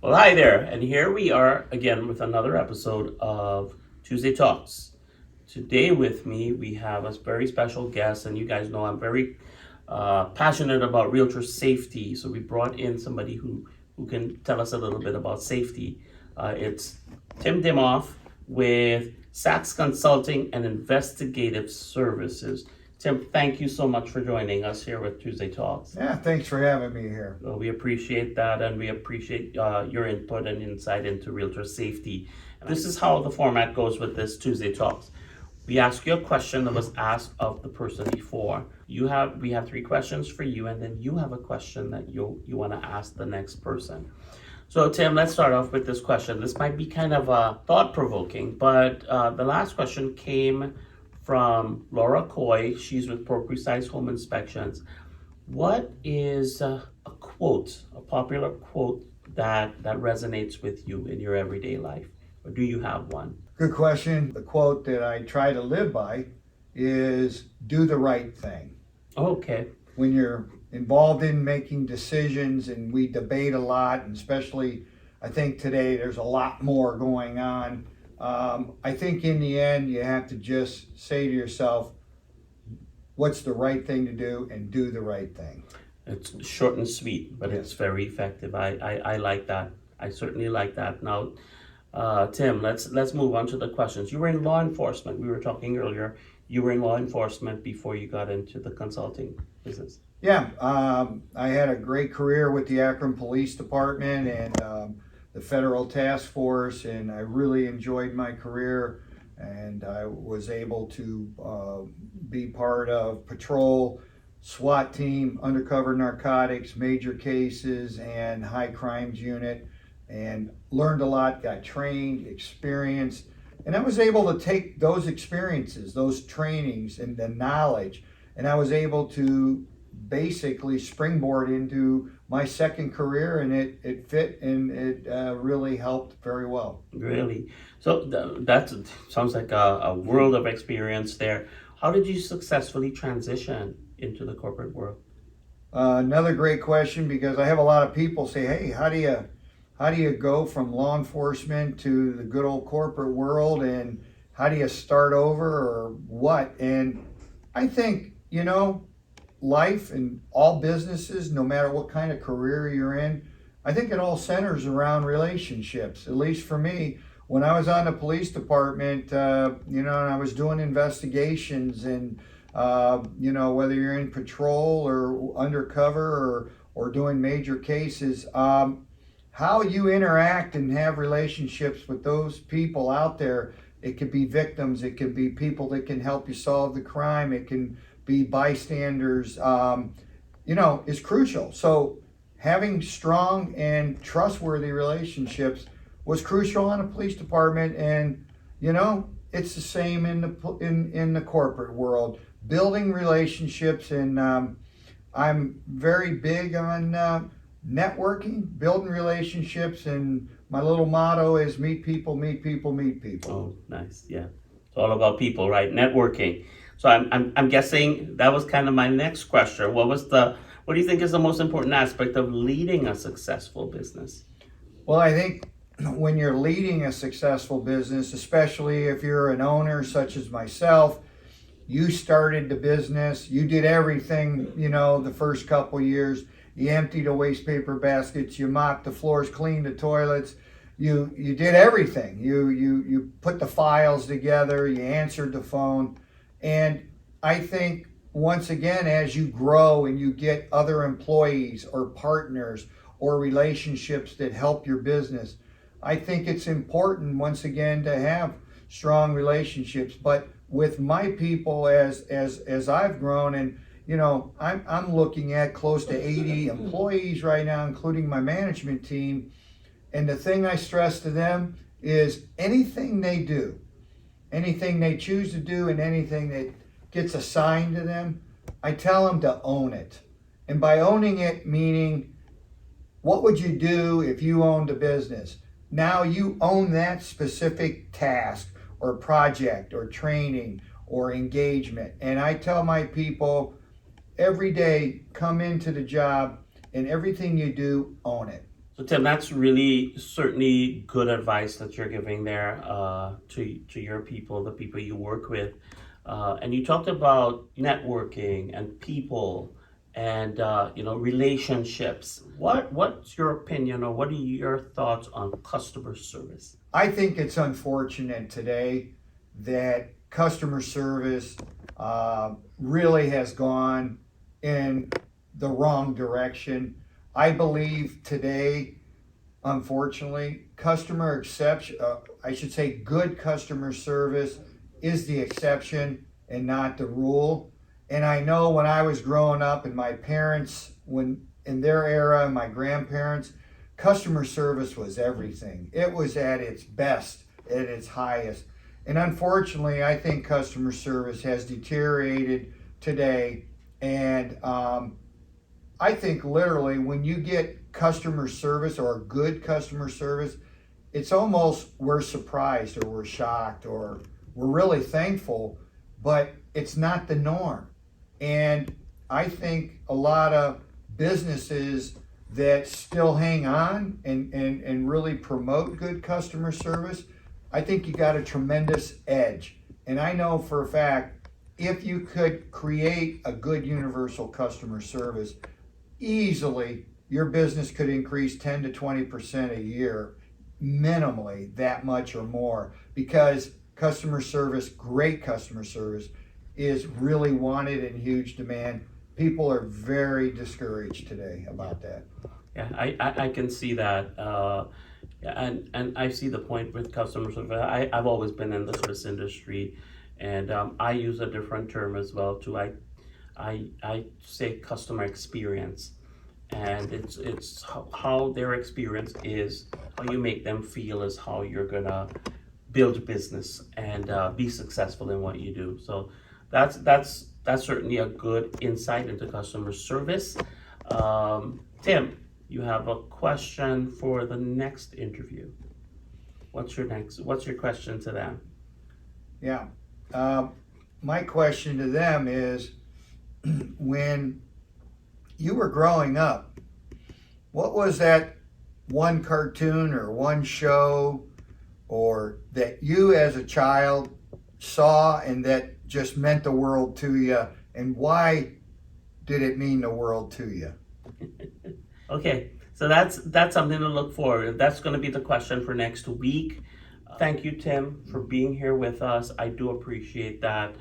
Well, hi there, and here we are again with another episode of Tuesday Talks. Today with me, we have a very special guest, and you guys know I'm very passionate about realtor safety, so we brought in somebody who can tell us a little bit about safety. It's Tim Dimoff with SACS Consulting and Investigative Services. Tim, thank you so much for joining us here with Tuesday Talks. Yeah, thanks for having me here. Well, we appreciate that, and we appreciate your input and insight into realtor safety. This is how the format goes with this Tuesday Talks. We ask you a question that was asked of the person before. We have 3 questions for you, and then you have a question that you want to ask the next person. So Tim, let's start off with this question. This might be kind of thought-provoking, but the last question came from Laura Coy. She's with Pro Precise Home Inspections. What is a popular quote that resonates with you in your everyday life? Or do you have one? Good question. The quote that I try to live by is do the right thing. Okay. When you're involved in making decisions, and we debate a lot, and especially I think today there's a lot more going on. I think in the end you have to just say to yourself, what's the right thing to do, and do the right thing. It's short and sweet, but Yes. It's very effective. I like that. I certainly like that. Now, Tim, let's move on to the questions. You were in law enforcement. We were talking earlier. You were in law enforcement before you got into the consulting business. Yeah, I had a great career with the Akron Police Department and the Federal Task Force, and I really enjoyed my career, and I was able to be part of patrol, SWAT team, undercover narcotics, major cases, and high crimes unit, and learned a lot, got trained, experienced, and I was able to take those experiences, those trainings, and the knowledge, and I was able to basically springboard into my second career, and it fit, and it really helped very well. Really? So that sounds like a world of experience there. How did you successfully transition into the corporate world? Another great question, because I have a lot of people say, hey, how do you go from law enforcement to the good old corporate world, and how do you start over, or what? And I think, life and all businesses, no matter what kind of career you're in, I think it all centers around relationships. At least for me, when I was on the police department, and I was doing investigations, and whether you're in patrol or undercover or doing major cases, how you interact and have relationships with those people out there. It could be victims, it could be people that can help you solve the crime, it can be bystanders, is crucial. So having strong and trustworthy relationships was crucial on a police department, and it's the same in the corporate world. Building relationships, and I'm very big on networking, building relationships, and my little motto is meet people, meet people, meet people. Oh, nice. Yeah. It's all about people, right? Networking. So I'm guessing that was kind of my next question. What do you think is the most important aspect of leading a successful business? Well, I think when you're leading a successful business, especially if you're an owner such as myself, you started the business, you did everything, the first couple years. You emptied the waste paper baskets, you mopped the floors, cleaned the toilets, you did everything. You put the files together, you answered the phone. And I think, once again, as you grow and you get other employees or partners or relationships that help your business, I think it's important, once again, to have strong relationships. But with my people, as I've grown, and I'm looking at close to 80 employees right now, including my management team. And the thing I stress to them is anything they do, anything they choose to do, and anything that gets assigned to them, I tell them to own it. And by owning it, meaning, what would you do if you owned a business? Now you own that specific task or project or training or engagement. And I tell my people every day, come into the job, and everything you do, own it. So Tim, that's really certainly good advice that you're giving there to your people, the people you work with. And you talked about networking and people and relationships. What's your opinion or what are your thoughts on customer service? I think it's unfortunate today that customer service really has gone in the wrong direction. I believe today, unfortunately, good customer service is the exception and not the rule. And I know when I was growing up and my parents, when in their era and my grandparents, customer service was everything. It was at its best, at its highest. And unfortunately, I think customer service has deteriorated today. And I think literally when you get customer service or good customer service, it's almost we're surprised or we're shocked or we're really thankful, but it's not the norm. And I think a lot of businesses that still hang on and really promote good customer service, I think you got a tremendous edge. And I know for a fact, if you could create a good universal customer service, easily your business could increase 10 to 20% a year, minimally that much or more, because customer service, great customer service, is really wanted in huge demand. People are very discouraged today about that. Yeah, I can see that. And I see the point with customer service. I've always been in the service industry, and I use a different term as well too. I say customer experience, and it's how their experience is, how you make them feel is how you're gonna build business and be successful in what you do. So that's certainly a good insight into customer service. Tim, you have a question for the next interview. What's your question to them? Yeah. My question to them is, when you were growing up, what was that one cartoon or one show or that you as a child saw and that just meant the world to you, and why did it mean the world to you? Okay, so that's something to look forward. That's going to be the question for next week. Thank you, Tim, for being here with us. I do appreciate that.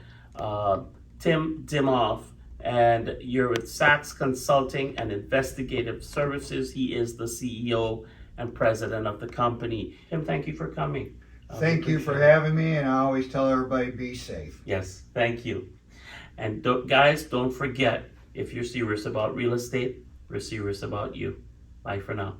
Tim Dimoff, and you're with SACS Consulting and Investigative Services. He is the CEO and president of the company. Tim, thank you for coming. Thank you for having me, and I always tell everybody be safe. Yes, thank you. And guys, don't forget, if you're serious about real estate, we're serious about you. Bye for now.